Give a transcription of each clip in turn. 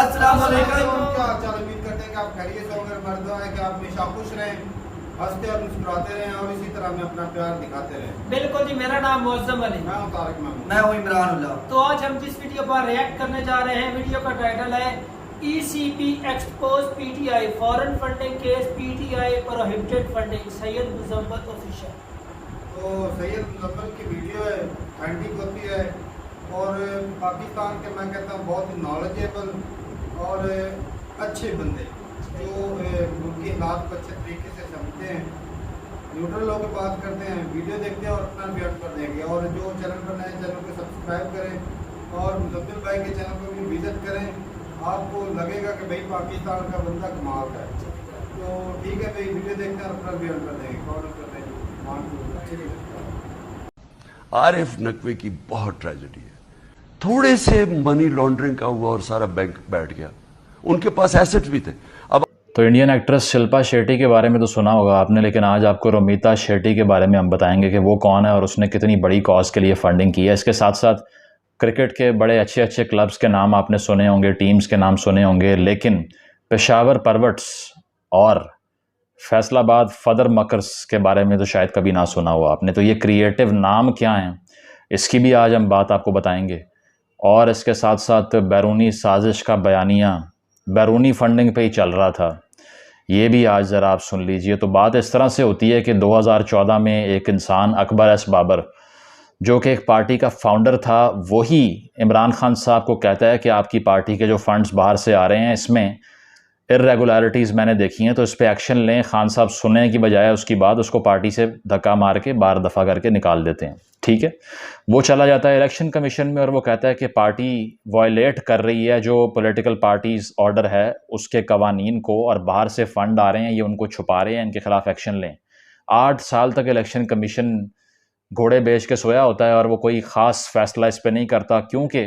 अस्सलाम वालेकुम। क्या हाल चाल, उम्मीद करते हैं कि आप खैरियत से होंगे। मर्द है कि आप हमेशा खुश रहें, हंसते और मुस्कुराते रहें और इसी तरह हमें अपना प्यार दिखाते रहें। बिल्कुल जी, मेरा नाम मुअज्जम अली। मैं हूं तारिक महमूद। मैं हूँ इमरान उल्लाह। तो आज हम जिस वीडियो पर रिएक्ट करने जा रहे हैं, वीडियो का टाइटल है ECB expose PTI foreign funding case, PTI prohibited funding, Syed Muzammil official. तो सैयद मुजम्मल की वीडियो है, ऑथेंटिक होती है और पाकिस्तान के मैं कहता हूँ बहुत ही नॉलेजेबल और अच्छे बंदे जो मुल्की हालात को अच्छे तरीके से समझते हैं, न्यूट्रल लोग बात करते हैं, वीडियो देखते हैं और अपना रिएक्ट कर देंगे। और जो चैनल पर नए, चैनल को सब्सक्राइब करें और मुजम्मिल भाई के चैनल को भी विजिट करें। आपको लगेगा कि भाई पाकिस्तान का बंदा कमाल का है। तो ठीक है भाई, वीडियो देखते हैं और अपना रिएक्ट कर देंगे। कॉल कर देंगे। आरिफ नकवी की बहुत ट्रेजेडी है। थोड़े से मनी लॉन्ड्रिंग का हुआ और सारा बैंक बैठ गया। उनके पास एसेट्स भी थे। अब तो इंडियन एक्ट्रेस शिल्पा शेट्टी के बारे में तो सुना होगा आपने, लेकिन आज आपको रोमिता शेट्टी के बारे में हम बताएंगे कि वो कौन है और उसने कितनी बड़ी कॉज के लिए फंडिंग की है। इसके साथ साथ क्रिकेट के बड़े अच्छे अच्छे क्लब्स के नाम आपने सुने होंगे, टीम्स के नाम सुने होंगे, लेकिन पेशावर परवर्ट्स और फैसलाबाद फदर मकर्स के बारे में तो शायद कभी ना सुना हो आपने। तो ये क्रिएटिव नाम क्या हैं, इसकी भी आज हम बात आपको बताएंगे। और इसके साथ साथ बैरूनी साजिश का बयानिया बैरूनी फंडिंग पे ही चल रहा था, ये भी आज ज़रा आप सुन लीजिए। तो बात इस तरह से होती है कि 2014 में एक इंसान अकबर एस बाबर, जो कि एक पार्टी का फाउंडर था, वही इमरान खान साहब को कहता है कि आपकी पार्टी के जो फंड्स बाहर से आ रहे हैं इसमें इर्रेगुलरिटीज़ मैंने देखी हैं, तो इस पर एक्शन लें। खान साहब सुनने की बजाय उसकी बात उसको पार्टी से धक्का मार के बाहर दफ़ा करके निकाल देते हैं। ठीक है, वो चला जाता है इलेक्शन कमीशन में और वो कहता है कि पार्टी वायलेट कर रही है जो पॉलिटिकल पार्टीज़ ऑर्डर है उसके कवानीन को, और बाहर से फंड आ रहे हैं, ये उनको छुपा रहे हैं, इनके खिलाफ एक्शन लें। 8 साल तक इलेक्शन कमीशन घोड़े बेच के सोया होता है और वो कोई ख़ास फैसला इस पर नहीं करता, क्योंकि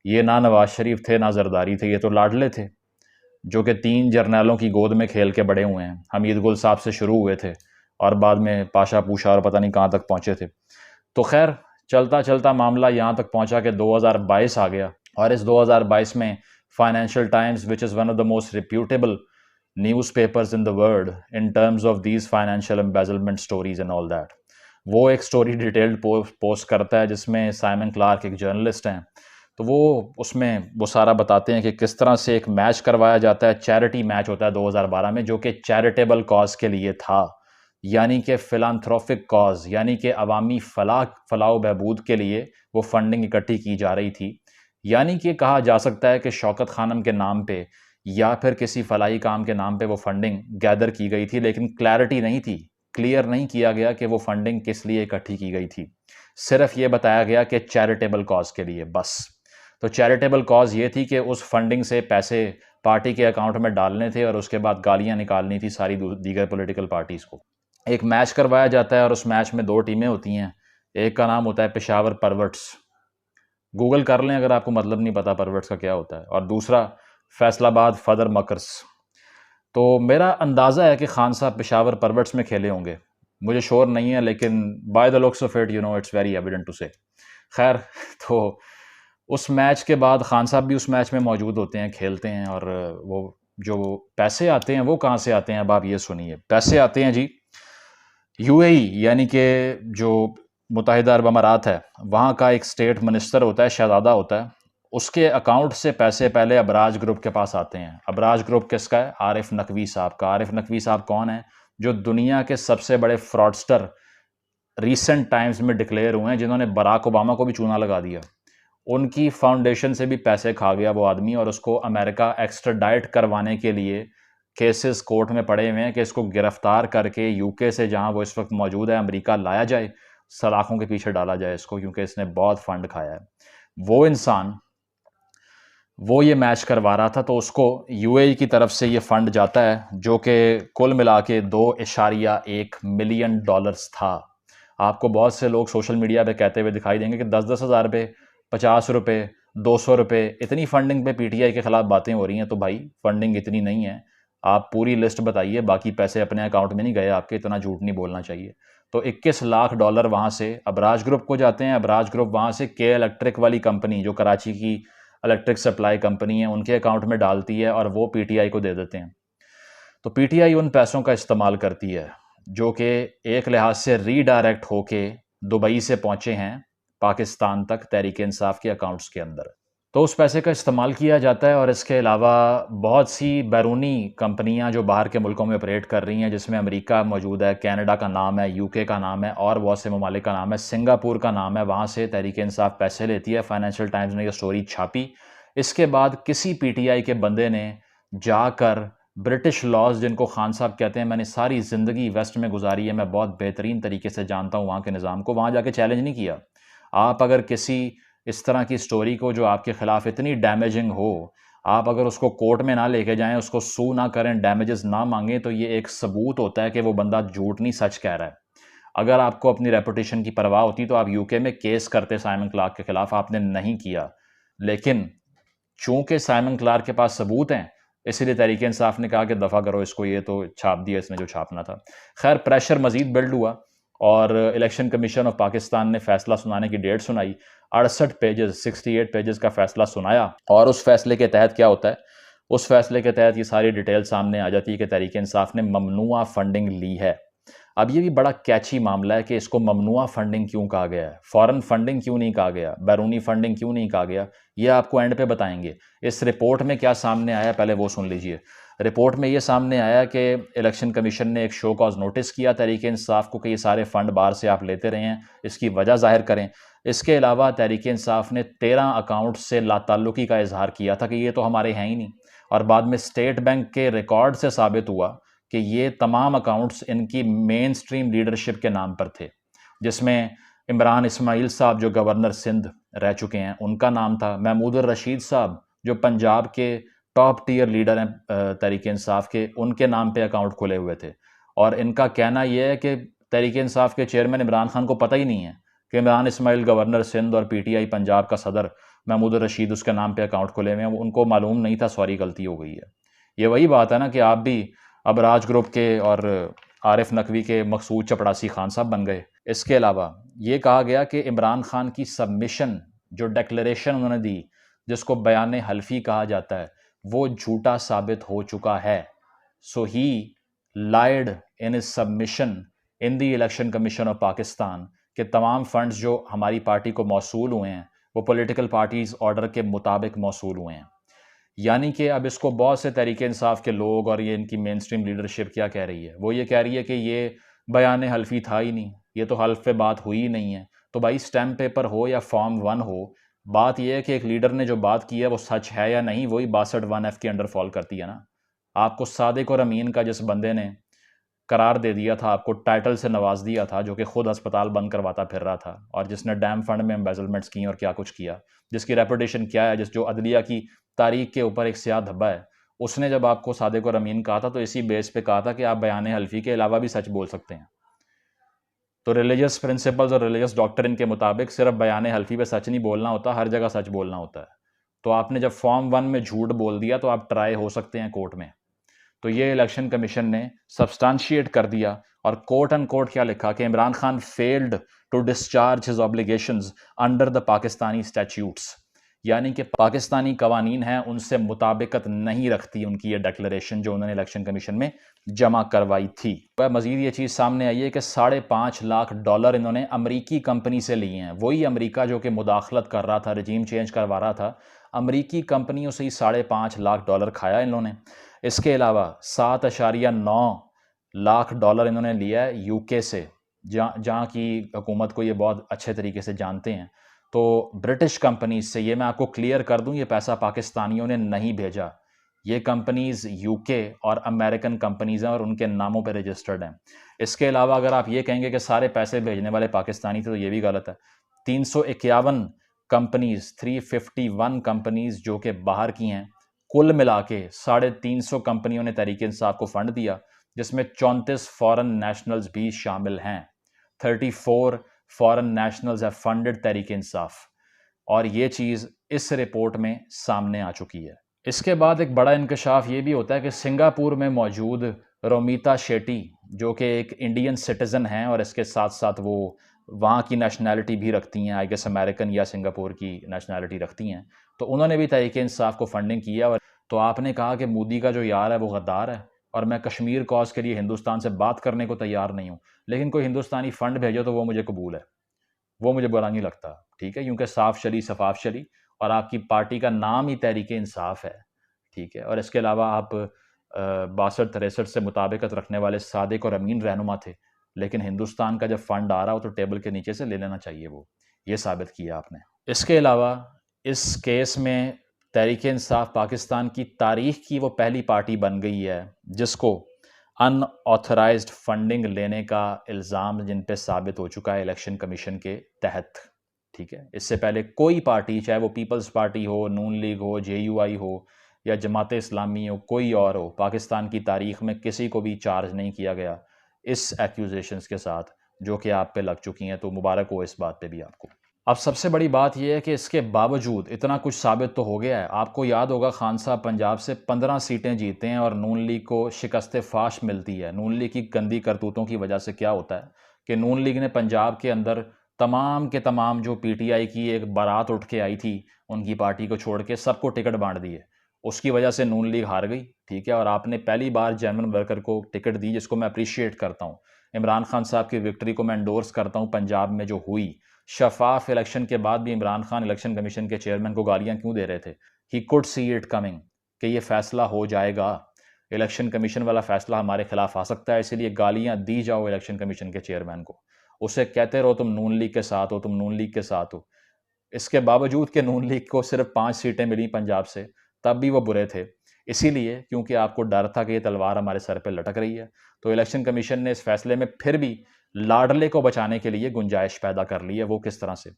ये ना नवाज शरीफ थे ना जरदारी थे, ये तो लाडले थे जो कि 3 जर्नैलों की गोद में खेल के बड़े हुए हैं। हमीद गुल साहब से शुरू हुए थे और बाद में पाशा पूशा और पता नहीं कहाँ तक पहुँचे थे। तो खैर चलता चलता मामला यहाँ तक पहुँचा कि 2022 आ गया और इस 2022 में financial times, which is one of the most reputable newspapers in the world in terms of these financial embezzlement stories and all that, वो एक स्टोरी डिटेल्ड पोस्ट करता है जिसमें साइमन क्लार्क एक जर्नलिस्ट हैं। तो वो उसमें वो सारा बताते हैं कि किस तरह से एक मैच करवाया जाता है, चैरिटी मैच होता है 2012 में, जो कि चैरिटेबल कॉज के लिए था, यानी कि फिलांथ्रोपिक कॉज, यानी कि अवामी फलाह बहबूद के लिए वो फंडिंग इकट्ठी की जा रही थी। यानी कि कहा जा सकता है कि शौकत खानम के नाम पे या फिर किसी फलाही काम के नाम पे वो फंडिंग गैदर की गई थी, लेकिन क्लैरिटी नहीं थी, क्लियर नहीं किया गया कि वो फंडिंग किस लिए इकट्ठी की गई थी। सिर्फ ये बताया गया कि चैरिटेबल कॉज के लिए, बस। तो चैरिटेबल कॉज ये थी कि उस फंडिंग से पैसे पार्टी के अकाउंट में डालने थे और उसके बाद गालियां निकालनी थी सारी दीगर पॉलिटिकल पार्टीज़ को। एक मैच करवाया जाता है और उस मैच में 2 टीमें होती हैं। एक का नाम होता है पेशावर परवर्ट्स, गूगल कर लें अगर आपको मतलब नहीं पता परवर्ट्स का क्या होता है, और दूसरा फैसलाबाद फदर मकर्स। तो मेरा अंदाज़ा है कि खान साहब पेशावर परवर्ट्स में खेले होंगे, मुझे श्योर नहीं है, लेकिन by the looks of it it's very evident to say. खैर, तो उस मैच के बाद खान साहब भी उस मैच में मौजूद होते हैं, खेलते हैं, और वो जो पैसे आते हैं वो कहाँ से आते हैं, अब आप ये सुनिए। पैसे आते हैं जी UAE, यानी कि जो मुत्तहिदा अरब अमारात है, वहाँ का एक स्टेट मिनिस्टर होता है, शहजादा होता है, उसके अकाउंट से पैसे पहले अबराज ग्रुप के पास आते हैं। अबराज ग्रुप किसका है? आरिफ नकवी साहब का। आरिफ नकवी साहब कौन है? जो दुनिया के सबसे बड़े फ्रॉडस्टर रिसेंट टाइम्स में डिक्लेयर हुए हैं, जिन्होंने बराक ओबामा को भी चूना लगा दिया। उनकी फाउंडेशन से भी पैसे खा गया वो आदमी, और उसको अमेरिका एक्स्ट्राडाइट करवाने के लिए केसेस कोर्ट में पड़े हुए हैं कि इसको गिरफ्तार करके UK से, जहां वो इस वक्त मौजूद है, अमेरिका लाया जाए, सलाखों के पीछे डाला जाए इसको, क्योंकि इसने बहुत फंड खाया है। वो इंसान वो ये मैच करवा रहा था, तो उसको UAE की तरफ से ये फंड जाता है, जो कि कुल मिला के $2.1 मिलियन था। आपको बहुत से लोग सोशल मीडिया पे कहते हुए दिखाई देंगे कि 10-10 हज़ार रुपये, 50 रुपये, 200 रुपये, इतनी फंडिंग पे PTI के ख़िलाफ़ बातें हो रही हैं। तो भाई फंडिंग इतनी नहीं है, आप पूरी लिस्ट बताइए, बाकी पैसे अपने अकाउंट में नहीं गए आपके, इतना झूठ नहीं बोलना चाहिए। तो $21 लाख वहाँ से अबराज ग्रुप को जाते हैं। अबराज ग्रुप वहाँ से K इलेक्ट्रिक वाली कंपनी, जो कराची की इलेक्ट्रिक सप्लाई कंपनी है, उनके अकाउंट में डालती है और वो पीटीआई को दे देते हैं। तो पीटीआई उन पैसों का इस्तेमाल करती है जो कि एक लिहाज से रीडायरेक्ट होके दुबई से पहुंचे हैं पाकिस्तान तक तहरीक इंसाफ के अकाउंट्स के अंदर। तो उस पैसे का इस्तेमाल किया जाता है और इसके अलावा बहुत सी बैरूनी कंपनियां जो बाहर के मुल्कों में ऑपरेट कर रही हैं, जिसमें अमेरिका मौजूद है, कनाडा का नाम है, यूके का नाम है और बहुत से ममालिक का नाम है, सिंगापुर का नाम है, वहाँ से तहरीक इंसाफ पैसे लेती है। फाइनेंशियल टाइम्स ने यह स्टोरी छापी। इसके बाद किसी पीटीआई के बंदे ने जाकर ब्रिटिश लॉज, जिनको खान साहब कहते हैं, मैंने सारी ज़िंदगी वेस्ट में गुजारी है, मैं बहुत बेहतरीन तरीके से जानता हूँ वहाँ के निज़ाम को, वहाँ जाके चैलेंज नहीं किया। आप अगर किसी इस तरह की स्टोरी को जो आपके ख़िलाफ़ इतनी डैमेजिंग हो, आप अगर उसको कोर्ट में ना लेके जाएं, उसको सू ना करें, डैमेजेस ना मांगें, तो ये एक सबूत होता है कि वो बंदा झूठ नहीं सच कह रहा है। अगर आपको अपनी रेपुटेशन की परवाह होती तो आप यूके में केस करते साइमन क्लार्क के ख़िलाफ़, आपने नहीं किया। लेकिन चूंकि साइमन क्लार्क के पास सबूत हैं, इसीलिए तहरीक इंसाफ ने कहा कि दफ़ा करो इसको, ये तो छाप दिया इसने जो छापना था। खैर, प्रेशर मज़ीद बिल्ड हुआ और इलेक्शन कमीशन ऑफ पाकिस्तान ने फ़ैसला सुनाने की डेट सुनाई। 68 पेजेस, 68 पेजेस का फ़ैसला सुनाया और उस फैसले के तहत क्या होता है, उस फैसले के तहत ये सारी डिटेल सामने आ जाती है कि तहरीक इंसाफ ने ममनुआ फंडिंग ली है। अब ये भी बड़ा कैची मामला है कि इसको ममनुआ फंडिंग क्यों कहा गया है, फॉरेन फंडिंग क्यों नहीं कहा गया, बैरूनी फंडिंग क्यों नहीं कहा गया, ये आपको एंड पे बताएंगे। इस रिपोर्ट में क्या सामने आया, पहले वो सुन लीजिए। रिपोर्ट में ये सामने आया कि इलेक्शन कमीशन ने एक शो कॉज नोटिस किया तहरीक इंसाफ को कि ये सारे फ़ंड बाहर से आप लेते रहे हैं, इसकी वजह ज़ाहिर करें। इसके अलावा तहरीक इंसाफ ने 13 अकाउंट से लाताल्लुकी का इजहार किया था कि ये तो हमारे हैं ही नहीं, और बाद में स्टेट बैंक के रिकॉर्ड से साबित हुआ कि ये तमाम अकाउंट्स इनकी मेन स्ट्रीम लीडरशिप के नाम पर थे, जिसमें इमरान इस्माइल साहब जो गवर्नर सिंध रह चुके हैं उनका नाम था, महमूद रशीद साहब जो पंजाब के टॉप टियर लीडर हैं तहरीक इंसाफ के, उनके नाम पे अकाउंट खुले हुए थे। और इनका कहना यह है कि तहरीक इंसाफ के चेयरमैन इमरान खान को पता ही नहीं है कि इमरान इस्माइल गवर्नर सिंध और पीटीआई पंजाब का सदर महमूद रशीद उसके नाम पे अकाउंट खुले हुए हैं, उनको मालूम नहीं था, सॉरी गलती हो गई है। ये वही बात है ना कि आप भी अब राज ग्रुप के और आरिफ नकवी के मकसूद चपड़ासी खान साहब बन गए। इसके अलावा ये कहा गया कि इमरान खान की सबमिशन, जो डिक्लेरेशन उन्होंने दी, जिसको बयान हल्फी कहा जाता है, वो झूठा साबित हो चुका है। So he lied in his submission in the election commission of Pakistan के तमाम फंड्स जो हमारी पार्टी को मौसूल हुए हैं वो पॉलिटिकल पार्टीज ऑर्डर के मुताबिक मौसूल हुए हैं। यानी कि अब इसको बहुत से तहरीक इंसाफ के लोग और ये इनकी मेन स्ट्रीम लीडरशिप क्या कह रही है, वो ये कह रही है कि ये बयान हल्फी था ही नहीं, ये तो हल्फ पे बात हुई ही नहीं है। तो भाई स्टैम्प पेपर हो या फॉर्म 1 हो, बात यह है कि एक लीडर ने जो बात की है वो सच है या नहीं, वही 62(1)(f) के अंडर फॉल करती है ना। आपको सादिक और अमीन का जिस बंदे ने करार दे दिया था, आपको टाइटल से नवाज दिया था, जो कि खुद अस्पताल बंद करवाता फिर रहा था और जिसने डैम फंड में एम्बेजलमेंट्स की और क्या कुछ किया, जिसकी रेपुटेशन क्या है, जो अदलिया की तारीख के ऊपर एक स्याह धब्बा है, उसने जब आपको सादिक और अमीन कहा था तो इसी बेस पे कहा था कि आप बयान हल्फी के अलावा भी सच बोल सकते हैं। तो रिलीजियस प्रिंसिपल्स और रिलीजियस डॉक्ट्रिन के मुताबिक सिर्फ बयान हल्फी पे सच नहीं बोलना होता, हर जगह सच बोलना होता है। तो आपने जब फॉर्म 1 में झूठ बोल दिया तो आप ट्राई हो सकते हैं कोर्ट में। तो ये इलेक्शन कमीशन ने सब्सटेंशिएट कर दिया और कोर्ट एंड कोर्ट क्या लिखा कि Imran Khan failed to discharge his obligations under the Pakistani statutes, यानी कि पाकिस्तानी कवानीन हैं उनसे मुताबिकत नहीं रखती उनकी ये डिक्लेरेशन जो उन्होंने इलेक्शन कमीशन में जमा करवाई थी। वह मजीद ये चीज़ सामने आई है कि $5.5 लाख इन्होंने अमरीकी कंपनी से लिए हैं। वही अमरीका जो कि मुदाखलत कर रहा था, रजीम चेंज करवा रहा था, अमरीकी कंपनियों से ही $5.5 लाख खाया इन्होंने। इसके अलावा $7.9 लाख इन्होंने लिया है यूके से, जहाँ की हुकूमत को ये बहुत अच्छे तरीके से जानते हैं। तो ब्रिटिश कंपनीज से, ये मैं आपको क्लियर कर दूं, ये पैसा पाकिस्तानियों ने नहीं भेजा, ये कंपनीज यूके और अमेरिकन कंपनीज हैं और उनके नामों पे रजिस्टर्ड हैं। इसके अलावा अगर आप ये कहेंगे कि सारे पैसे भेजने वाले पाकिस्तानी थे तो ये भी गलत है। 351 कंपनीज, 351 कंपनीज जो कि बाहर की हैं, कुल मिला के 350 कंपनियों ने तहरीक इंसाफ को फंड दिया, जिसमें 34 फॉरेन नेशनल्स भी शामिल हैं। 34 foreign nationals have funded Tehreek Insaf, और ये चीज़ इस रिपोर्ट में सामने आ चुकी है। इसके बाद एक बड़ा इंकशाफ ये भी होता है कि सिंगापुर में मौजूद रोमिता शेट्टी, जो कि एक इंडियन सिटीज़न हैं और इसके साथ साथ वो वहाँ की नेशनैलिटी भी रखती हैं, आई गेस अमेरिकन या सिंगापुर की नेशनैलिटी रखती हैं, तो उन्होंने भी तहरीक इंसाफ को फंडिंग किया। और तो आपने कहा कि मोदी का जो यार है वो गद्दार है और मैं कश्मीर कॉज के लिए हिंदुस्तान से बात करने को तैयार नहीं हूँ, लेकिन कोई हिंदुस्तानी फ़ंड भेजो तो वो मुझे कबूल है, वो मुझे बुरा नहीं लगता, ठीक है, क्योंकि साफ चली शफाफ चली और आपकी पार्टी का नाम ही तहरीक इंसाफ है, ठीक है। और इसके अलावा आप 62-63 से मुताबिकत रखने वाले सादिक और अमीन रहनुमा थे, लेकिन हिंदुस्तान का जब फ़ंड आ रहा हो तो टेबल के नीचे से ले लेना चाहिए, वो ये साबित किया आपने। इसके अलावा इस केस में तहरीक इंसाफ पाकिस्तान की तारीख की वो पहली पार्टी बन गई है जिसको अनऑथराइज्ड फंडिंग लेने का इल्ज़ाम जिन पे साबित हो चुका है इलेक्शन कमीशन के तहत, ठीक है। इससे पहले कोई पार्टी, चाहे वो पीपल्स पार्टी हो, नून लीग हो, JUI हो या जमात इस्लामी हो, कोई और हो, पाकिस्तान की तारीख में किसी को भी चार्ज नहीं किया गया इस एक्यूजेशंस के साथ जो कि आप पे लग चुकी हैं। तो मुबारक हो इस बात पे भी आपको। अब सबसे बड़ी बात यह है कि इसके बावजूद इतना कुछ साबित तो हो गया है। आपको याद होगा खान साहब पंजाब से 15 सीटें जीते हैं और नून लीग को शिकस्त फाश मिलती है। नून लीग की गंदी करतूतों की वजह से क्या होता है कि नून लीग ने पंजाब के अंदर तमाम के तमाम जो PTI की एक बारात उठ के आई थी उनकी पार्टी को छोड़ के सबको टिकट बांट दिए, उसकी वजह से नून लीग हार गई, ठीक है। और आपने पहली बार जेन्युइन वर्कर को टिकट दी, जिसको मैं अप्रिशिएट करता हूँ। इमरान खान साहब की विक्ट्री को मैं एंडोर्स करता हूँ पंजाब में जो हुई। शफाफ इलेक्शन के बाद भी इमरान खान इलेक्शन कमीशन के चेयरमैन को गालियां क्यों दे रहे थे? He could see it coming कि ये फैसला हो जाएगा, इलेक्शन कमीशन वाला फैसला हमारे खिलाफ आ सकता है, इसीलिए गालियां दी जाओ इलेक्शन कमीशन के चेयरमैन को। उसे कहते रहो तुम नून लीग के साथ हो, तुम नून लीग के साथ हो। इसके बावजूद कि नून लीग को सिर्फ 5 सीटें मिली पंजाब से, तब भी वो बुरे थे, इसीलिए क्योंकि आपको डर था कि ये तलवार हमारे सर पे लटक रही है। तो इलेक्शन कमीशन ने इस फैसले में फिर भी लाडले को बचाने के लिए गुंजाइश पैदा कर ली है। वो किस तरह से?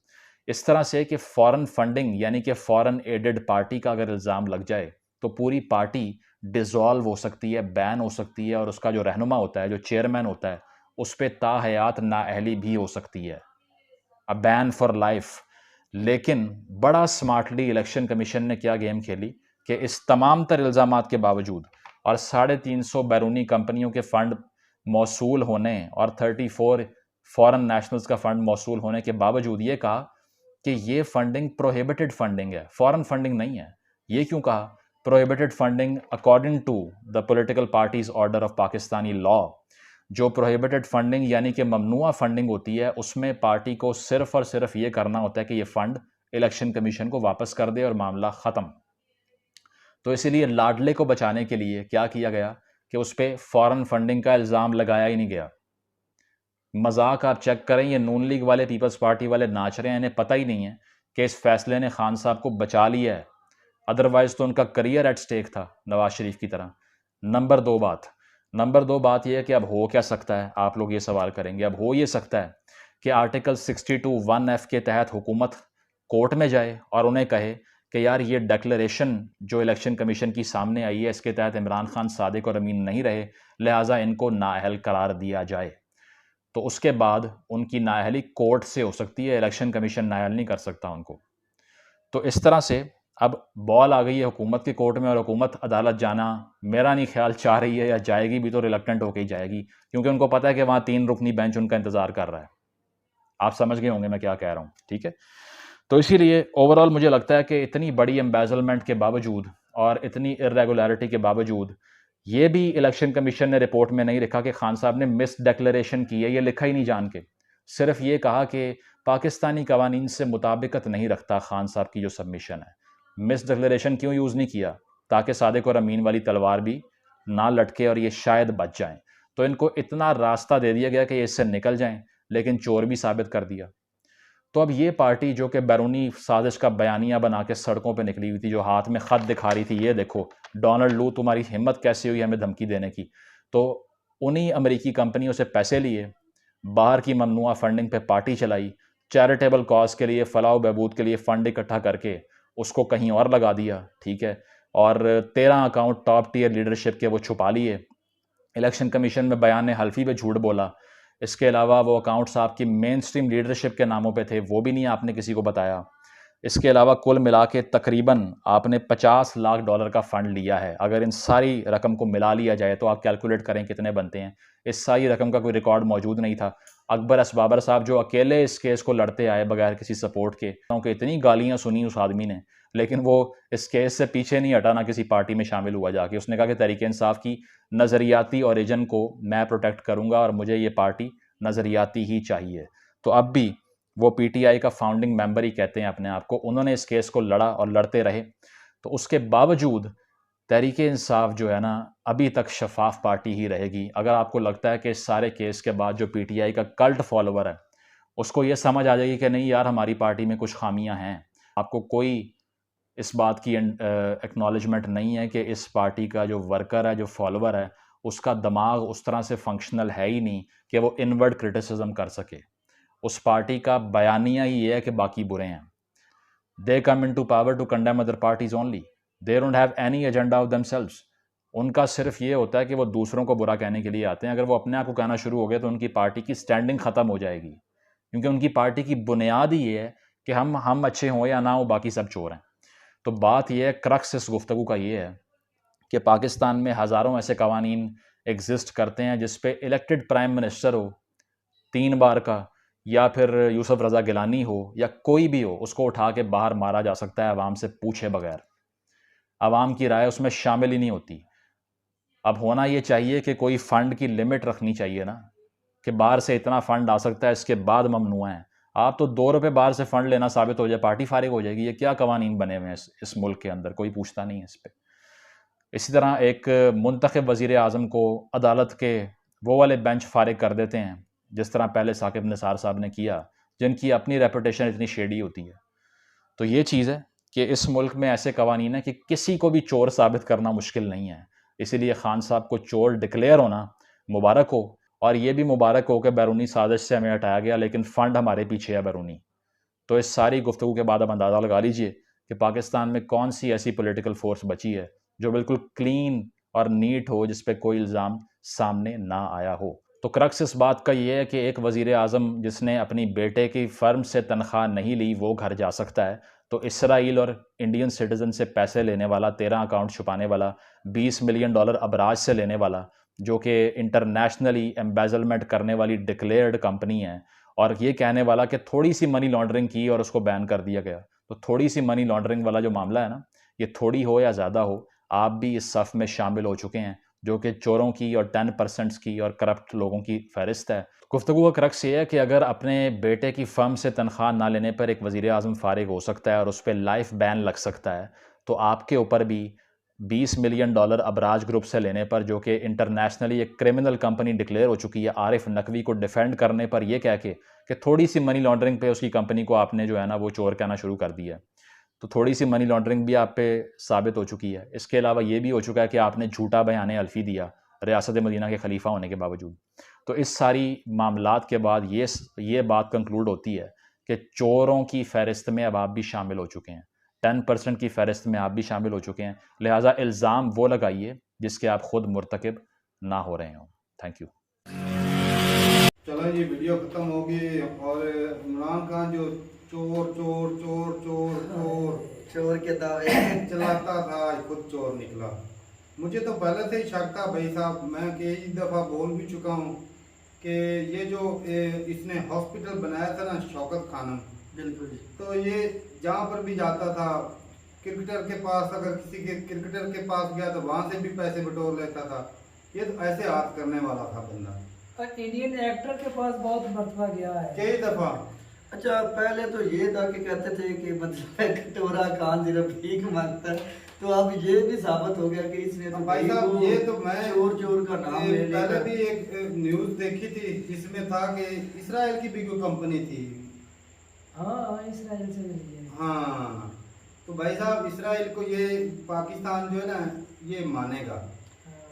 इस तरह से कि फॉरेन फंडिंग यानी कि फॉरेन एडेड पार्टी का अगर इल्ज़ाम लग जाए तो पूरी पार्टी डिसॉल्व हो सकती है, बैन हो सकती है, और उसका जो रहनुमा होता है, जो चेयरमैन होता है, उस पर ताहयात नाअहली भी हो सकती है, अ बैन फॉर लाइफ। लेकिन बड़ा स्मार्टली इलेक्शन कमीशन ने क्या गेम खेली कि इस तमाम तर इल्ज़ामात के बावजूद और 350 बैरूनी कंपनियों के फ़ंड मौसूल होने और 34 फॉरेन नेशनल्स का फ़ंड मौसूल होने के बावजूद ये कहा कि ये फंडिंग प्रोहिबिटेड फंडिंग है, फॉरेन फंडिंग नहीं है। ये क्यों कहा? Prohibited funding according to the political parties order of Pakistani law. जो प्रोहिबिटेड फंडिंग यानी कि ममनुआ फंडिंग होती है, उसमें पार्टी को सिर्फ और सिर्फ ये करना होता है कि ये फ़ंड इलेक्शन कमीशन को वापस कर दे और मामला ख़त्म। तो इसीलिए लाडले को बचाने के लिए क्या किया गया कि उस पर फॉरेन फंडिंग का इल्ज़ाम लगाया ही नहीं गया। मजाक आप चेक करें, ये नून लीग वाले, पीपल्स पार्टी वाले नाच रहे हैं, इन्हें पता ही नहीं है कि इस फैसले ने खान साहब को बचा लिया है, अदरवाइज तो उनका करियर एट स्टेक था नवाज शरीफ की तरह। नंबर दो बात यह है कि अब हो क्या सकता है, आप लोग ये सवाल करेंगे। अब हो ये सकता है कि आर्टिकल 62(1)(f) के तहत हुकूमत कोर्ट में जाए और उन्हें कहे कि यार ये डिक्लेरेशन जो इलेक्शन कमीशन की सामने आई है, इसके तहत इमरान खान सादिक और अमीन नहीं रहे, लिहाजा इनको नाअहल करार दिया जाए। तो उसके बाद उनकी नाअहली कोर्ट से हो सकती है, इलेक्शन कमीशन नाअहल नहीं कर सकता उनको। तो इस तरह से अब बॉल आ गई है हुकूमत के कोर्ट में, और हुकूमत अदालत जाना मेरा नहीं ख्याल चाह रही है, या जाएगी भी तो रिलक्टेंट होकर ही जाएगी, क्योंकि उनको पता है कि वहाँ 3 रुकनी बेंच उनका इंतज़ार कर रहा है। आप समझ गए होंगे मैं क्या कह रहा हूँ, ठीक है। तो इसीलिए ओवरऑल मुझे लगता है कि इतनी बड़ी एम्बेजलमेंट के बावजूद और इतनी इरेगुलरिटी के बावजूद, ये भी इलेक्शन कमीशन ने रिपोर्ट में नहीं लिखा कि खान साहब ने मिस डिक्लेरेशन की है, ये लिखा ही नहीं जान के। सिर्फ ये कहा कि पाकिस्तानी कवानीन से मुताबिकत नहीं रखता खान साहब की जो सबमिशन है। मिस डिक्लेरेशन क्यों यूज़ नहीं किया? ताकि सादिक और अमीन वाली तलवार भी ना लटके और ये शायद बच जाएं। तो इनको इतना रास्ता दे दिया गया कि ये इससे निकल जाएं, लेकिन चोर भी साबित कर दिया। तो अब ये पार्टी जो कि बैरूनी साजिश का बयानिया बना के सड़कों पे निकली हुई थी, जो हाथ में ख़त दिखा रही थी, ये देखो डोनाल्ड लू तुम्हारी हिम्मत कैसी हुई हमें धमकी देने की, तो उन्हीं अमेरिकी कंपनियों से पैसे लिए, बाहर की ममनुआ फंडिंग पे पार्टी चलाई, चैरिटेबल कॉज के लिए, फलाह बहबूद के लिए फ़ंड इकट्ठा करके उसको कहीं और लगा दिया, ठीक है। और 13 अकाउंट टॉप टीयर लीडरशिप के वो छुपा लिए। इलेक्शन कमीशन में बयान हल्फी पे झूठ बोला। इसके अलावा वो अकाउंट्स आपकी मेन स्ट्रीम लीडरशिप के नामों पे थे, वो भी नहीं आपने किसी को बताया। इसके अलावा कुल मिला के तकरीबन आपने $50 लाख का फ़ंड लिया है। अगर इन सारी रकम को मिला लिया जाए तो आप कैलकुलेट करें कितने बनते हैं। इस सारी रकम का कोई रिकॉर्ड मौजूद नहीं था। अकबर असबाबर साहब जो अकेले इस केस को लड़ते आए बगैर किसी सपोर्ट के, क्योंकि इतनी गालियाँ सुनी उस आदमी ने, लेकिन वो इस केस से पीछे नहीं हटा, ना किसी पार्टी में शामिल हुआ जाके। उसने कहा कि तहरीक इंसाफ की नज़रियाती ओरिजिन को मैं प्रोटेक्ट करूँगा और मुझे ये पार्टी नज़रियाती ही चाहिए। तो अब भी वो पीटीआई का फाउंडिंग मेंबर ही कहते हैं अपने आप को। उन्होंने इस केस को लड़ा और लड़ते रहे। तो उसके बावजूद तहरीक इंसाफ जो है ना, अभी तक शफाफ पार्टी ही रहेगी। अगर आपको लगता है कि इस सारे केस के बाद जो पीटीआई का कल्ट फॉलोवर है उसको ये समझ आ जाएगी कि नहीं यार हमारी पार्टी में कुछ खामियां हैं, आपको कोई इस बात की एक्नॉलेजमेंट नहीं है कि इस पार्टी का जो वर्कर है, जो फॉलोवर है, उसका दिमाग उस तरह से फंक्शनल है ही नहीं कि वो इनवर्ड क्रिटिसिज्म कर सके। उस पार्टी का बयानिया ही ये है कि बाकी बुरे हैं। They come into power to condemn other parties only, they don't have any agenda of themselves. उनका सिर्फ ये होता है कि वो दूसरों को बुरा कहने के लिए आते हैं। अगर वो अपने आप को कहना शुरू हो गए तो उनकी पार्टी की स्टैंडिंग ख़त्म हो जाएगी, क्योंकि उनकी पार्टी की बुनियाद ही ये है कि हम अच्छे हों या ना हो, बाकी सब चोर हैं। तो बात यह है, क्रक्स इस गुफ्तगू का ये है कि पाकिस्तान में हज़ारों ऐसे कवानीन एग्जिस्ट करते हैं जिस पे इलेक्टेड प्राइम मिनिस्टर हो 3 बार का, या फिर यूसुफ रज़ा गिलानी हो, या कोई भी हो, उसको उठा के बाहर मारा जा सकता है आवाम से पूछे बगैर। आवाम की राय उसमें शामिल ही नहीं होती। अब होना ये चाहिए कि कोई फ़ंड की लिमिट रखनी चाहिए ना, कि बाहर से इतना फ़ंड आ सकता है, इसके बाद ममनुआ है। आप तो 2 रुपये बाहर से फ़ंड लेना साबित हो जाए, पार्टी फारिग हो जाएगी। ये क्या कवानीन बने हुए हैं इस मुल्क के अंदर, कोई पूछता नहीं है इस पर। इसी तरह एक मुंतखब वज़ीर आज़म को अदालत के वो वाले बेंच फारिग कर देते हैं, जिस तरह पहले साकिब निसार साहब ने किया, जिनकी अपनी रेपुटेशन इतनी शेडी होती है। तो ये चीज़ है कि इस मुल्क में ऐसे कवानीन है कि किसी को भी चोर साबित करना मुश्किल नहीं है। इसीलिए खान साहब को चोर डिक्लेयर होना मुबारक हो, और ये भी मुबारक हो कि बैरूनी साजिश से हमें हटाया गया, लेकिन फ़ंड हमारे पीछे है बैरूनी। तो इस सारी गुफ्तगू के बाद अब अंदाज़ा लगा लीजिए कि पाकिस्तान में कौन सी ऐसी पॉलिटिकल फोर्स बची है जो बिल्कुल क्लीन और नीट हो, जिस पे कोई इल्ज़ाम सामने ना आया हो। तो क्रक्स इस बात का ये है कि एक वज़ीर आज़म जिसने अपनी बेटे की फ़र्म से तनख्वाह नहीं ली वो घर जा सकता है, तो इसराइल और इंडियन सिटीज़न से पैसे लेने वाला, 13 अकाउंट छुपाने वाला, $20 मिलियन अबराज से लेने वाला, जो कि इंटरनेशनली एम्बेजलमेंट करने वाली डिक्लेयर्ड कंपनी है, और ये कहने वाला कि थोड़ी सी मनी लॉन्ड्रिंग की और उसको बैन कर दिया गया। तो थोड़ी सी मनी लॉन्ड्रिंग वाला जो मामला है ना, ये थोड़ी हो या ज़्यादा हो, आप भी इस सफ़ में शामिल हो चुके हैं, जो कि चोरों की और 10% की और करप्ट लोगों की फहरिस्त है। गुफ्तगू का क्रक्स ये है कि अगर अपने बेटे की फ़र्म से तनख्वाह ना लेने पर एक वज़ीर आज़म फारिग हो सकता है और उस पर लाइफ बैन लग सकता है, तो आपके ऊपर भी $20 मिलियन अबराज ग्रुप से लेने पर, जो कि इंटरनेशनली एक क्रिमिनल कंपनी डिक्लेयर हो चुकी है, आरिफ नकवी को डिफेंड करने पर यह कह के कि थोड़ी सी मनी लॉन्ड्रिंग पे उसकी कंपनी को आपने जो है ना वो चोर कहना शुरू कर दिया है, तो थोड़ी सी मनी लॉन्ड्रिंग भी आप पे साबित हो चुकी है। इसके अलावा ये भी हो चुका है कि आपने झूठा बयान अल्फी दिया रियासत मदीना के खलीफा होने के बावजूद। तो इस सारी मामलात के बाद ये बात कंक्लूड होती है कि चोरों की फहरिस्त में अब आप भी शामिल हो चुके हैं, 10% की फहरिस्त में आप भी शामिल हो चुके हैं। लिहाजा इल्ज़ाम वो लगाइए जिसके आप खुद मुर्तकिब ना हो रहे हों। Thank you. चलो, ये वीडियो ख़त्म होगी। और इमरान खान जो चोर चोर चोर चोर चोर चोर के दावे चलाता था, खुद चोर निकला। मुझे तो पहले से ही शक था भाई साहब, मैं कई दफ़ा बोल भी चुका हूँ कि ये जो इसने हॉस्पिटल बनाया था ना शौकत खानम, बिल्कुल, तो ये जहाँ पर भी जाता था, क्रिकेटर के पास, अगर किसी के क्रिकेटर के पास गया तो वहाँ से भी पैसे बटोर लेता था। ये तो ऐसे हाथ करने वाला था बंदा। और इंडियन एक्टर के पास बहुत मरतबा गया है, कई दफ़ा। अच्छा, पहले तो ये था कि कहते थे कि मतलब कटोरा खान सिर्फ भीख मांगता है, तो अब ये भी साबित हो गया कि इसने तो भाई साहब, ये तो मैं चोर का नाम ले लिया। पहले भी एक न्यूज़ देखी थी जिसमें था कि इसराइल की भी कोई कंपनी थी। हाँ, इसराइल से मिली है। हाँ, तो भाई साहब इसराइल को ये पाकिस्तान जो है ना ये मानेगा,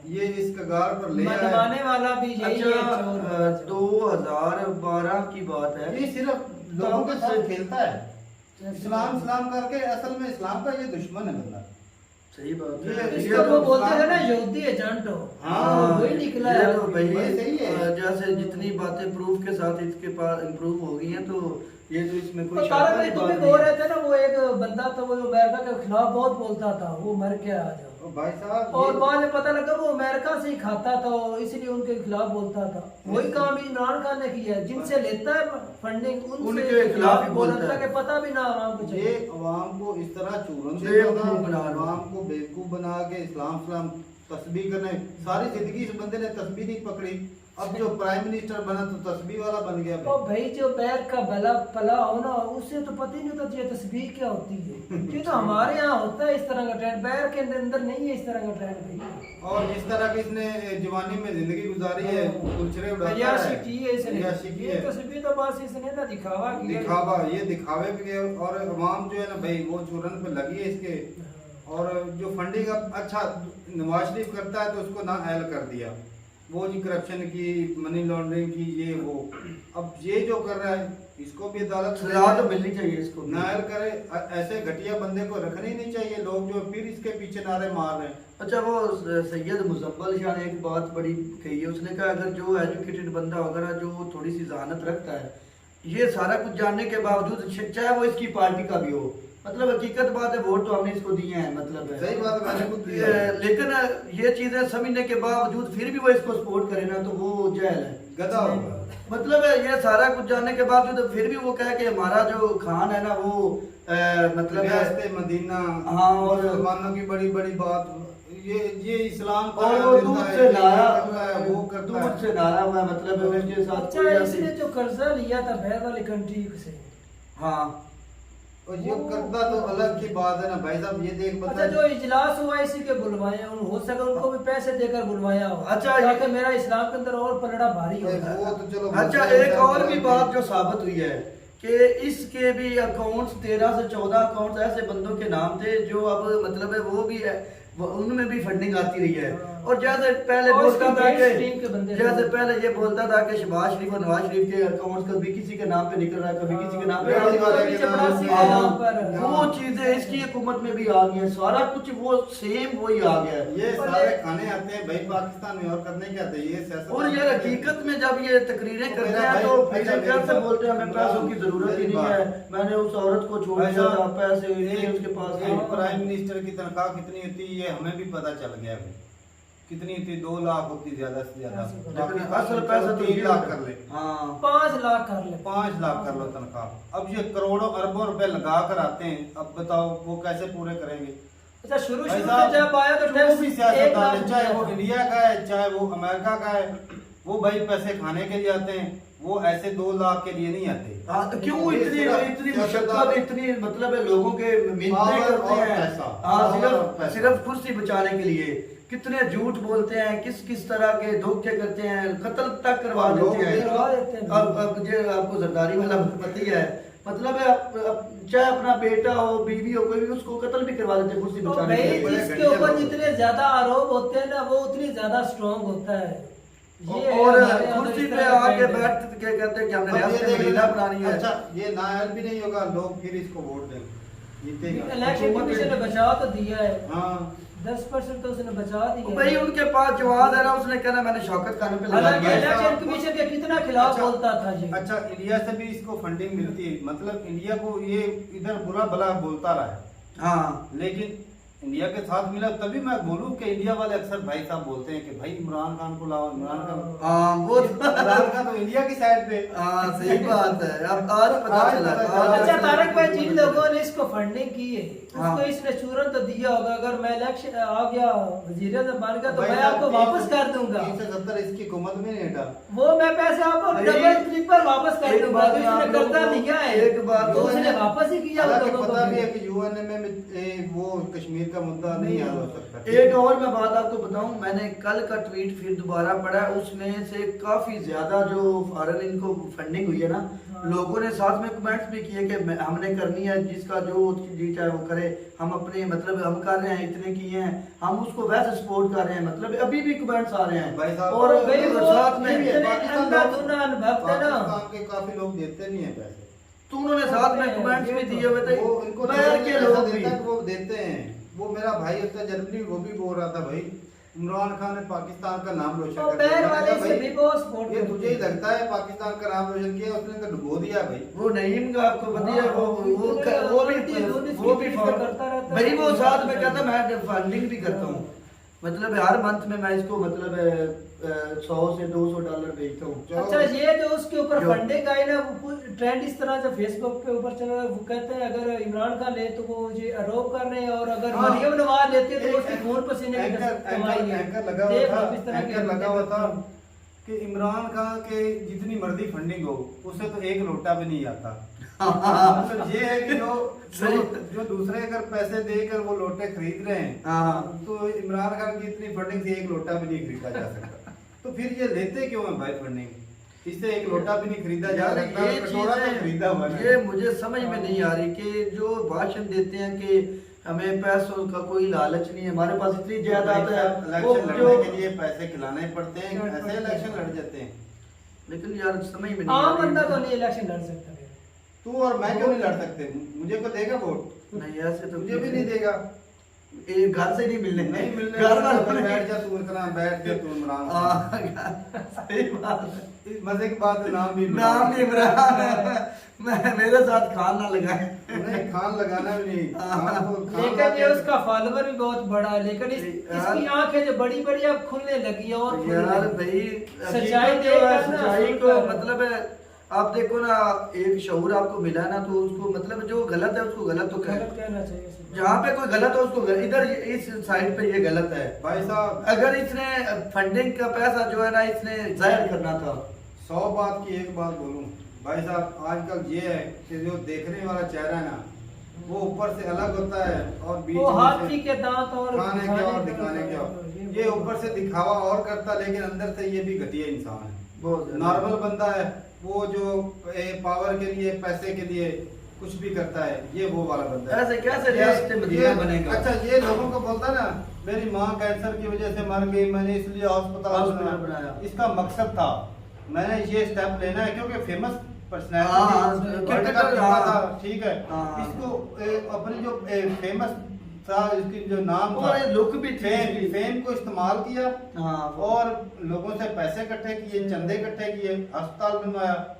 ये इस कगार पर ले आया। मनवाने वाला भी यही है, अच्छा, चोर। 2012 की बात है। ये सिर्फ लोगों के साथ खेलता है, इस्लाम करके। असल में इस्लाम का ये दुश्मन है बंदा। सही बात ये है। इसको वो बोलते हैं ना यहूदी एजेंट हो। हाँ, वही निकला ये है। तो भाई वही सही है। जैसे जितनी बातें प्रूफ के साथ इसके पास इम्प्रूव हो गई हैं, तो ये तो इसमें कोई तो शक तारा भाई वाली तुम बात भी नहीं बोल है। रहे थे ना, वो एक बंदा था वो अमेरिका के खिलाफ बहुत बोलता था, वो मर गया आज। भाई साहब और बाद में पता लगा वो अमेरिका से ही खाता था, इसलिए उनके खिलाफ बोलता था। वही काम इमरान खान ने किया है, जिनसे लेता है फंडिंग उनके खिलाफ ही बोलता बोलता है। कि पता भी ना आवाम को ये चाहिए। अवाम को इस तरह चूरन बेवकूफ बना रहा है। अवाम को बेवकूफ बना के इस्लाम तस्बीह करने, सारी जिंदगी इस बंदे ने तस्बीह नहीं पकड़ी। अब जो प्राइम मिनिस्टर बना तो तस्बीह वाला बन गया और भाई जो पैर का भला पला हो ना, उससे तो पता ही नहीं होता ये तस्बीह क्या होती है। ये तो हमारे यहाँ होता है इस तरह का ट्रेंड, पैर के अंदर नहीं है इस तरह का ट्रेंड भाई। और जिस तरह की इसने जवानी में जिंदगी गुजारी है, कुलचरे उड़ाता अय्याशी है, की है इसने, अय्याशी की ये है। तस्बीह तो बस इसने ना दिखावा किया है। दिखावा, ये दिखावे भी गए। और अवाम जो है ना भाई वो चूरन पे लगी है इसके। और जो फंडिंग अब अच्छा नवाज शरीफ करता है तो उसको ना अहल कर दिया, वो जी करप्शन की, मनी लॉन्ड्रिंग की, ये वो। अब ये जो कर रहा है इसको भी अदालत सजा तो मिलनी चाहिए इसको। ना अहल करे। ऐसे घटिया बंदे को रखना ही नहीं चाहिए। लोग जो फिर इसके पीछे नारे मार रहे हैं। अच्छा, वो सैयद मुजम्मल शाह ने एक बात बड़ी कही है, उसने कहा अगर जो एजुकेटेड बंदा होगा ना, जो थोड़ी सी जहानत रखता है, ये सारा कुछ जानने के बावजूद, चाहे वो इसकी पार्टी का भी हो, मतलब हकीकत बात है, वोट तो हमने इसको दिए हैं, मतलब है सही बात है, मैंने खुद दिया है। लेकिन ये चीजें समझने के बावजूद फिर भी वो इसको सपोर्ट करे ना, तो वो जहल है, गधा होगा। मतलब है ये सारा कुछ जानने के बावजूद फिर भी वो कहे कि हमारा जो खान है ना वो मतलब है रियासत मदीना, हाँ, और मुसलमानों की बड़ी बड़ी बात, ये इस्लाम का और वो दूध से नारा, वो करता दूध है। से नारा हुआ, मतलब है उसके साथ अच्छा, कोई इसने जो कर्जा लिया था बाहर वाली कंट्री से, हाँ, और ये करता तो अलग की बात है ना भाई साहब। ये देख अच्छा बता, जो इजलास हुआ इसी के बुलवाए, हो सके उनको भी पैसे देकर बुलवाया हो, अच्छा, ताकि मेरा इस्लाम के अंदर और पलड़ा भारी हो जाए। वो तो चलो। अच्छा, एक और भी बात जो साबित हुई है कि इसके भी अकाउंट्स 13 से 14 अकाउंट्स ऐसे बंदों के नाम थे जो अब मतलब है वो भी है, उनमें भी फंडिंग आती रही है। और जैसे पहले और बोलता था इसकी स्ट्रीम के बंदे कि जैसे पहले ये बोलता था कि शहबाज शरीफ और नवाज शरीफ के अकाउंट्स कभी किसी के नाम पे निकल रहा है, कभी किसी के नाम पे हाँ, कभी चपरासी के नाम पर। वो चीजें इसकी हुकूमत में भी आ गई है, सारा कुछ वो सेम वही आ गया है। ये सारे खाने आते हैं भाई पाकिस्तान में, और करने क्या आते हैं ये सियासत। और यार हकीकत में जब ये तकरीरें करते हैं तो फिर कैसे बोलते हैं हमें पैसों की जरूरत ही नहीं है, मैंने उस औरत को छोड़ दिया था, पैसे नहीं उसके पास एक प्राइम मिनिस्टर की तनख्वाह कितनी होती है ये हमें भी पता चल गया है। कितनी होती, 2 लाख होती ज्यादा से ज्यादा। लेकिन असल पैसा तो 3 लाख कर ले, हाँ 5 लाख कर ले, 5 लाख कर लो तनख्वाह। अब ये करोड़ों अरबों रुपए लगा कर आते हैं, अब बताओ वो कैसे पूरे करेंगे। अच्छा शुरू भाई में साहब, जब आया तो जो टैक्स भी 1 सियासतदान लाख है, चाहे वो दिया था। इंडिया का है चाहे वो अमेरिका का है, वो भाई पैसे खाने के लिए आते हैं, वो ऐसे 2 लाख के लिए नहीं आते। हाँ, तो क्यों इतनी मशक्कत, इतनी मतलब है लोगों के मिन्नतें पावर करते और हैं, पैसा, हाँ पावर और पैसा। सिर्फ कुर्सी बचाने के लिए कितने झूठ बोलते हैं, किस किस तरह के धोखे करते हैं, कत्ल तक करवा और लोग देते हैं। करवा देते हैं। अब ये आपको जरदारी वाला पता ही है, मतलब है चाहे अपना बेटा हो, बीवी हो, कोई भी उसको कत्ल भी करवा देते हैं कुर्सी तो बचाने भाई के लिए। जिसके ऊपर जितने ज्यादा आरोप होते हैं ना, वो उतनी ज्यादा स्ट्रॉन्ग होता है। ये और हमारे यहाँ कुर्सी इस पे तरह का आके trend है। बैठ के कहते हैं कि हमने अब ये रियासत देख मदीना लेना, बनानी है। अच्छा ये नायल भी नहीं होगा, लोग फिर इसको वोट देंगे, जीतेगा। इलेक्शन कमीशन ने बचा तो दिया है, हाँ 10% तो उसने बचा दिया भाई उनके पास जवाब है ना, उसने कहना मैंने शौकत खाने पे लगा हालांकि दिया। इलेक्शन कमीशन के कितना खिलाफ अच्छा, बोलता था जी। अच्छा इंडिया से भी इसको फंडिंग मिलती है, मतलब इंडिया को ये इधर बुरा भला बोलता रहा है, हाँ लेकिन इंडिया के साथ मिला तभी मैं बोलूं कि इंडिया वाले अक्सर भाई साहब बोलते हैं कि भाई इमरान खान को लाओ, इमरान खान। हाँ वो इमरान खान तो इंडिया की साइड पे। हाँ सही बात है, अब आज पता आज चला। पता चला। आज अच्छा तारक भाई, जिन लोगों ने इसको फंडिंग की है हाँ। उसको इसने चूरन तो दिया होगा, अगर मैं इलेक्शन आ गया वजीर आज़म बन गया तो भाई मैं साहब, आपको वापस कर दूंगा, 370 इसकी हुकूमत में नहीं हटा। वो मैं पैसे आपको भाई, डबल ट्रिपल वापस कर एक दूंगा। बात तो मैं इसने आप लोगों कर्जा को- लिया है, एक बात तो उसने वापस ही किया उन हालांकि लोगों पता को भी है भी। कि यूएनए में वो कश्मीर का मुद्दा नहीं हल हो सकता। एक और मैं बात आपको बताऊं, मैंने कल का ट्वीट फिर दोबारा पढ़ा, उसमें से काफी ज्यादा जो फॉरेन इनको फंडिंग हुई है ना, लोगों ने साथ में कमेंट्स भी किए कि हमने करनी है, जिसका जो जी चाहे वो करे, हम अपने मतलब हम कर रहे हैं, इतने किए हैं, हम उसको वैसे सपोर्ट कर रहे हैं, मतलब अभी भी कमेंट्स आ रहे भाई हैं। साहब, और भाई वो साथ में इतने पाकिस्तान अंधाधुना अनुभव है ना, पाकिस्तान के काफी लोग देते नहीं है पैसे, तो उन्होंने साथ में कमेंट्स भी दिए हुए थे, वो इनको बाहर के लोग भी। वो देते हैं। वो मेरा भाई होता है जर्मनी, वो भी बोल रहा था भाई इमरान खान ने पाकिस्तान का नाम रोशन और कर पैर दिया। वाले मैंने कहा, से भी बहुत भाई, सपोर्ट ये तुझे ही लगता है पाकिस्तान का नाम रोशन किया, उसने तो डुबो दिया भाई। वो नईम का आपको पता है वो भी करता रहता भाई वो साथ में कहता मैं फंडिंग भी करता हूँ, मतलब हर मंथ में मैं इसको मतलब 100 से $200 भेजता हूँ। अच्छा, ये जो उसके ऊपर जो- फंडिंग आई ना, वो ट्रेंड इस तरह जो फेसबुक के ऊपर चल रहा है, वो कहते हैं अगर इमरान खान ले तो वो ये आरोप कर रहे हैं, और अगर हाँ। मरियम नवाज लेती है तो एक- उसके खून पसीने की कमाई है। एंकर लगा देख हुआ आप इस तरह था, के एंकर लगा हुआ था हाँ। कि इमरान खान के जितनी मर्जी फंडिंग हो उससे तो एक लोटा भी नहीं आता। हाँ। मतलब ये है कि सही। जो दूसरे अगर पैसे देकर वो लोटे खरीद रहे हैं, हाँ। तो इमरान खान की इतनी फंडिंग से एक लोटा भी नहीं खरीदा जा सकता। तो फिर ये लेते क्यों है भाई फंडिंग? इससे एक लोटा भी नहीं खरीदा जा यार सकता, ये कटोरा तो खरीदा हुआ है। ये मुझे समझ में नहीं आ रही कि जो भाषण देते हैं कि हमें पैसों का कोई लालच नहीं है, हमारे पास इतनी जायदाद है, वो इलेक्शन जो लड़ने के लिए पैसे खिलाने पड़ते हैं, ऐसे इलेक्शन लड़ जाते हैं। लेकिन यार समझ में नहीं आ आम रही। बंदा तो नहीं इलेक्शन लड़ सकता है। तू और मैं क्यों नहीं लड़ सकते? मुझे को देगा वोट? नहीं ऐसे तो मुझे भी नहीं देगा। ये घर से नहीं मिलने नहीं मिलने घर वाला, वालों ने बैठ जा तू, इतना बैठ जा तू इमरान खान। हाँ, सही बात है। इस मजे की बात है, नाम भी नाम भी इमरान है। मैं मेरे साथ खान ना लगाए। नहीं, खान लगाना भी नहीं। खान को खान लेकिन लाके- ये उसका फॉलोवर भी बहुत बड़ा है, लेकिन यार- इसकी आंखें जो बड़ी बड़ी अब खुलने लगी है, और खुलने यार लगी। भाई सच्चाई हकीकत जो है, देखकर ना, सच्चाई को सुनकर। मतलब है, आप देखो ना, एक शऊर आपको मिला ना, तो उसको मतलब जो गलत है उसको गलत तो गलत कहे। कहना चाहिए इसे। जहाँ पे कोई गलत है उसको इधर इस साइड पे ये गलत है। भाई साहब, अगर इसने फंडिंग का पैसा जो है ना इसने जाहिर करना था। 100 बात की एक बात बोलूं भाई साहब, आजकल ये है कि जो देखने वाला चेहरा है ना, वो ऊपर से अलग होता है और बीच वो में हाथी से के दांत और खाने के और दिखाने के और। ये ऊपर से दिखावा और करता, लेकिन अंदर से ये भी घटिया इंसान है। बहुत नॉर्मल बंदा है वो, जो पावर के लिए, पैसे के लिए कुछ भी करता है, ये वो वाला बंदा है। ऐसे कैसे रियासत मदीना बनेगा? अच्छा, ये लोगों को बोलता ना, मेरी माँ कैंसर की वजह से मर गई, मैंने इसलिए हॉस्पिटल बनाया। इसका मकसद था मैंने ये स्टेप लेना है क्योंकि फेमस हाँ, पर्सनैलिटी वर्ल्ड कप जीता हाँ। था, ठीक है। हाँ। इसको अपनी जो फेमस था, इसकी जो नाम था, और लुक भी थी इसकी। फेम को इस्तेमाल किया हाँ, और लोगों से पैसे इकट्ठे किए, चंदे इकट्ठे किए, अस्पताल बनवाया,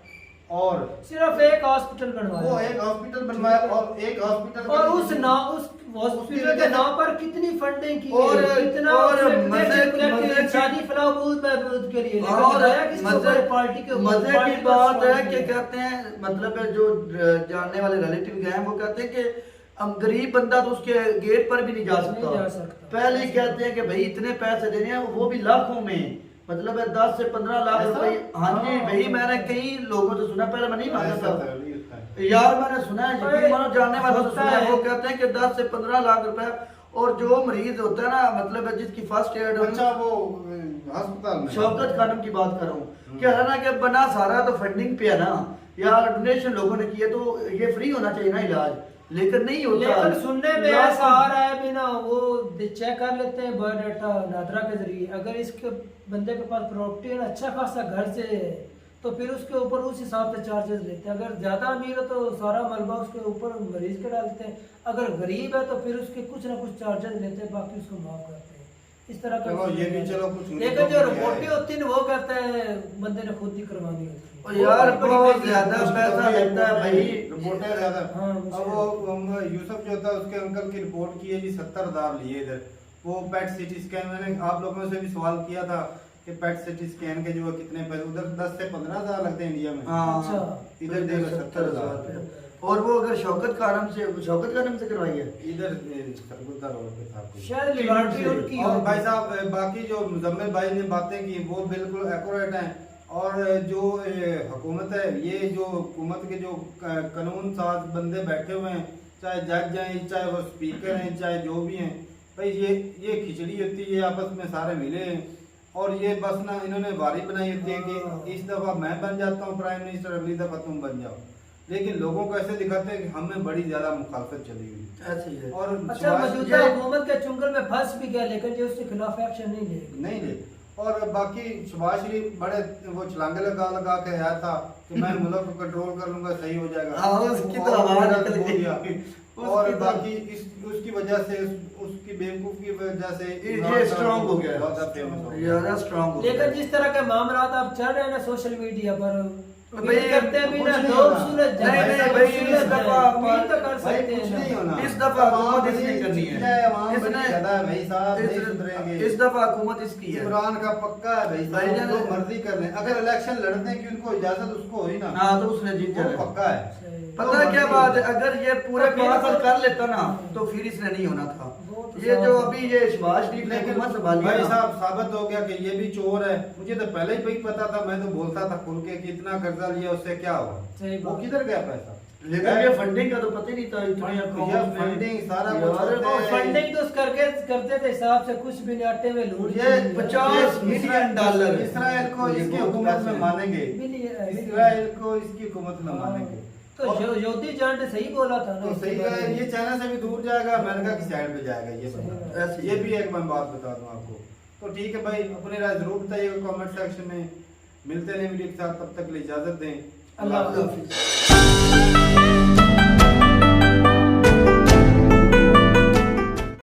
और सिर्फ एक हॉस्पिटल वो बनवाया, एक हॉस्पिटल बनवाया, और एक हॉस्पिटल और उस हॉस्पिटल के नाम पर कितनी फंडिंग की और- है, कितना और उसने मजे- टैक्स मजे किया, की- शादी फलाह बहूत बहबूद के लिए, लेकिन और बताया किसके ऊपर? पार्टी के ऊपर। मजे पार्टी की का बात है स्वाद कि है। कहते हैं, मतलब है जो जानने वाले रिलेटिव गए हैं वो कहते हैं कि हम गरीब बंदा तो उसके गेट पर भी नहीं जा नहीं जा सकता। सकता। पहले ही कहते हैं कि भाई इतने पैसे देने हैं, वो भी लाखों में, मतलब है 10 से 15 लाख ऐसा? रुपए। हाँ जी हाँ। भाई, मैंने कई लोगों से सुना, पहले मैं नहीं मानता ऐसा था था, नहीं होता है। यार, मैंने सुना है, यकीन मानो जानने वालों से होता सुना है, है। वो कहते हैं कि 10 से 15 लाख रुपए। और जो मरीज होता है ना, मतलब है जिसकी फर्स्ट एड अच्छा, वो अस्पताल में शौकत खानम की बात कर रहा हूँ, हम्म। कह रहा ना कि बना सारा तो फंडिंग पे है ना, या डोनेशन लोगों ने किया, तो ये फ्री होना चाहिए ना इलाज, लेकिन नहीं होता। लेकिन सुनने में इलाज ऐसा आ रहा है भी ना, वो चेक कर लेते हैं बायोडाटा नादरा के जरिए, अगर इसके बंदे के पास प्रॉपर्टी है ना, अच्छा खासा घर से है, तो फिर उसके ऊपर उस हिसाब से चार्जेस लेते हैं। अगर ज्यादा अमीर है तो सारा मलबा उसके ऊपर मरीज के डालते हैं, अगर गरीब है तो फिर उसके कुछ ना कुछ चार्जेस लेते हैं, बाकी उसको माफ करते हैं। इस तरह का चलो, ये भी चलो कुछ लेकिन जो है। रिपोर्टें होती है वो कहते हैं बंदे ने खुद ही करवानी होती है। और यार वो बड़ी बहुत महंगी ज्यादा है। पैसा लगता है भाई। रिपोर्टर ज्यादा। हाँ, अब वो यूसुफ जो था, उसके अंकल की रिपोर्ट की है जी, 70,000 लिए इधर। वो पेट सिटी स्कैन, मैंने आप लोगों से भी सवाल किया था कि पेट सिटी स्कैन के जो कितने पैसे, उधर 10 से 15,000 लगते हैं इंडिया में। हाँ, अच्छा। इधर देखो 70,000। और वो अगर शौकत खानम से करवाई है, इधर सरगुजा रोड पे था कोई। शायद लिबर्टी उनकी और होगी। भाई साहब, बाकी जो मुजम्मिल भाई ने बातें की वो बिल्कुल एक्यूरेट हैं। और जो हुकूमत है, ये जो हुकूमत के जो कानून साज बंदे बैठे हुए हैं, चाहे जज हैं, चाहे वो स्पीकर हैं, चाहे जो भी हैं, भाई ये खिचड़ी होती है, आपस में सारे मिले हैं, और ये बस ना इन्होंने वारी बनाई होती है कि इस दफा मैं बन जाता हूँ प्राइम मिनिस्टर, अगली दफा तुम बन जाओ। लेकिन लोगों को ऐसे दिखाते हैं कि हमें बड़ी ज्यादा मुखालफत चली हुई ऐसे ही है। और अच्छा, मौजूदा हुकूमत के चुंगल में फंस भी गया, लेकिन जो उसके खिलाफ एक्शन नहीं लेगी। नहीं ले। और बाकी शहबाज शरीफ बड़े वो छलांगे लगा के आया था कि मैं मुल्क को कंट्रोल कर लूंगा, सही हो जाएगा। हाँ, उसकी तो और आवाज मेरा निकल हो गई। गया। उसकी और तो- बाकी उसकी वजह से उसकी बेवकूफ़ी की वजह से ये स्ट्रांग हो गया, ज़्यादा फेमस हो गया। ज्यादा स्ट्रांग हो लेकिन गया। जिस तरह के मामला आप चल रहे हैं ना सोशल मीडिया पर, भाई, उम्मीद करते हैं भी कुछ ना नहीं लोग होना। सूरज नहीं, नहीं, भाई, इस दफा उम्मीद तो कर भाई सकते कुछ हैं नहीं ना। होना। इस दफा आवाम हुकूमत बड़ी इसने करनी है। चीज़ आवाम बड़ी इसने- ज़्यादा है भाई साहब, नहीं सुधरेंगे। इस दफा हुकूमत इसकी है। इमरान का पक्का है भाई भाई साहब, जान- जो मर्जी कर लें, अगर इलेक्शन लड़ने की उनको इजाजत उसको हुई ना, हाँ तो उसने जीत वो जाना। पक्का है। सही। पता है क्या बात है, अगर ये पूरे तो फिर 5 साल तो- कर लेता ना तो फिर इसने नहीं होना था। वो तो ये जो साफ- अभी ये शबाज शरीफ ने लेकिन हुकूमत संभाली है भाई ना, साहब साबित हो गया कि ये भी चोर है। मुझे तो पहले ही भाई पता था, मैं तो बोलता था खुल के कि इतना कर्जा लिया उससे क्या हुआ, सही वो बात। किधर गया पैसा। लेकिन ये फंडिंग का तो पता ही नहीं था इतनी भैया अकाउंट में। फंडिंग सारा यार, कुछ वो होते हैं। फंडिंग तो करते थे हिसाब से, कुछ भी नहीं आटे में लूट ये ली। 50 मिलियन डॉलर इसराइल को ये इसकी बहुत हुकूमत पैसे में हैं। मानेंगे, मिलियन- इसराइल को इसकी हुकूमत में मानेंगे। तो योदी जान ने सही बोला था ना तो इसके सही बारे है, में। ये चाइना से भी दूर जाएगा, अमेरिका की साइड पे जाएगा ये सही बंदा। बात। ऐसे ही ये है। भी एक मैं बात बता दूं आपको। तो ठीक है भाई, अपनी राय जरूर बताइएगा कमेंट सेक्शन में। मिलते हैं वीडियो के साथ, तब तक के लिए इजाजत दें। अल्लाह हाफिज।